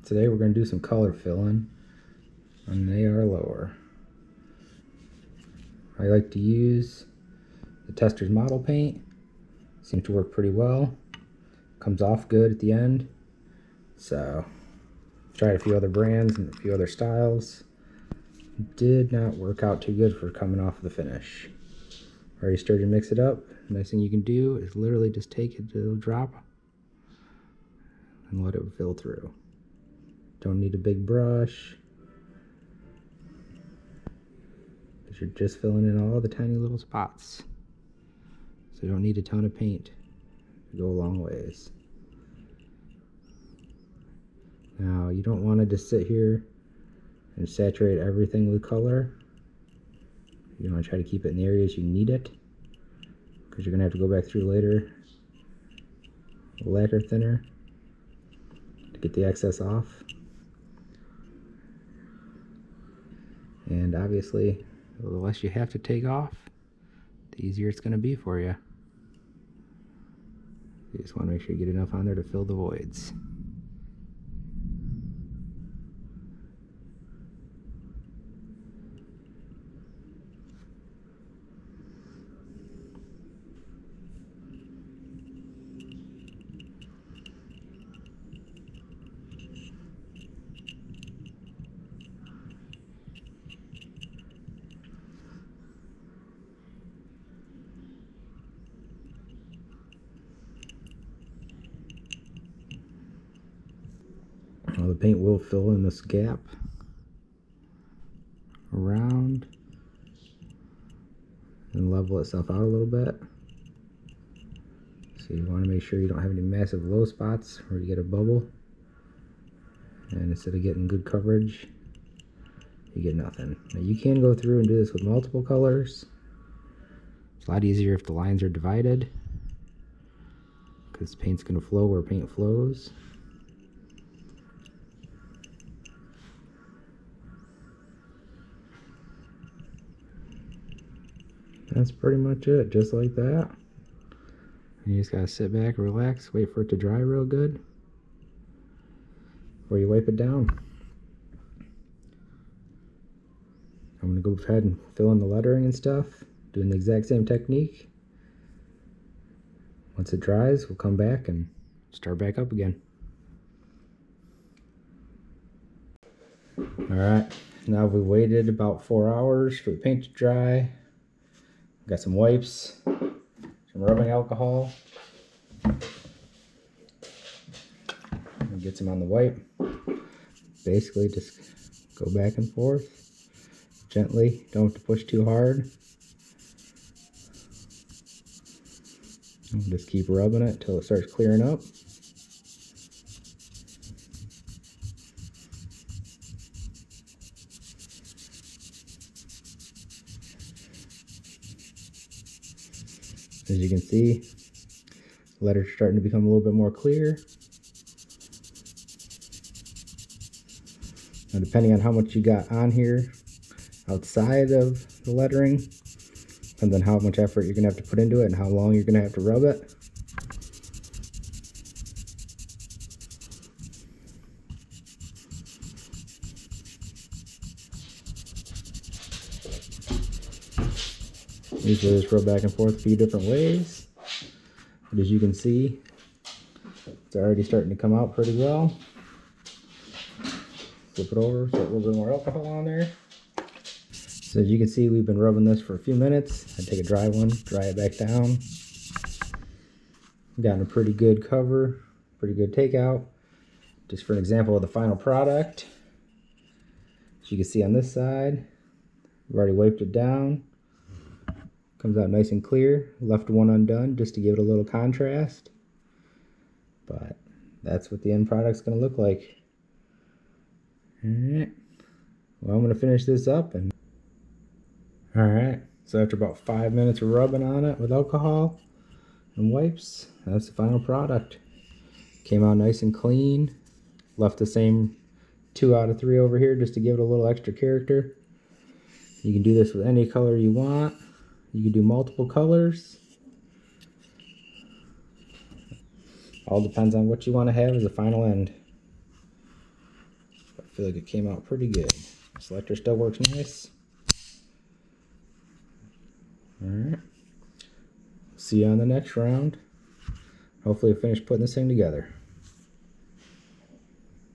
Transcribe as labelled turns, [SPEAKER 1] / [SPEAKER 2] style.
[SPEAKER 1] Today we're going to do some color filling on the AR lower. I like to use the Tester's model paint. Seems to work pretty well. Comes off good at the end. So tried a few other brands and a few other styles. Did not work out too good for coming off the finish. Already started to mix it up. Next thing you can do is literally just take it to a drop and let it fill through. Don't need a big brush, because you're just filling in all the tiny little spots. So you don't need a ton of paint to go a long ways. Now you don't want to just sit here and saturate everything with color. You want to try to keep it in the areas you need it, because you're going to have to go back through later with lacquer thinner to get the excess off. And obviously, the less you have to take off, the easier it's going to be for you. You just want to make sure you get enough on there to fill the voids. Well, the paint will fill in this gap around and level itself out a little bit. So you want to make sure you don't have any massive low spots where you get a bubble, and instead of getting good coverage, you get nothing. Now you can go through and do this with multiple colors. It's a lot easier if the lines are divided, because paint's going to flow where paint flows. That's pretty much it, just like that. And you just gotta sit back, relax, wait for it to dry real good before you wipe it down. I'm gonna go ahead and fill in the lettering and stuff, doing the exact same technique. Once it dries, we'll come back and start back up again. Alright, now we waited about 4 hours for the paint to dry. Got some wipes, some rubbing alcohol. And get some on the wipe. Basically just go back and forth gently, don't have to push too hard. And just keep rubbing it until it starts clearing up. As you can see, the letters are starting to become a little bit more clear. Now, depending on how much you got on here outside of the lettering, depends on how much effort you're going to have to put into it and how long you're going to have to rub it. Usually just rub back and forth a few different ways, but as you can see, it's already starting to come out pretty well. Flip it over, put a little bit more alcohol on there. So as you can see, we've been rubbing this for a few minutes. I take a dry one, dry it back down. Gotten a pretty good cover, pretty good takeout. Just for an example of the final product, as you can see on this side, we've already wiped it down. Comes out nice and clear. Left one undone just to give it a little contrast. But that's what the end product's going to look like. Alright. Well, I'm going to finish this up. And alright. So after about 5 minutes of rubbing on it with alcohol and wipes, that's the final product. Came out nice and clean. Left the same 2 out of 3 over here just to give it a little extra character. You can do this with any color you want. You can do multiple colors. All depends on what you want to have as a final end. feel like it came out pretty good. Selector still works nice. Alright. See you on the next round. Hopefully I finish putting this thing together.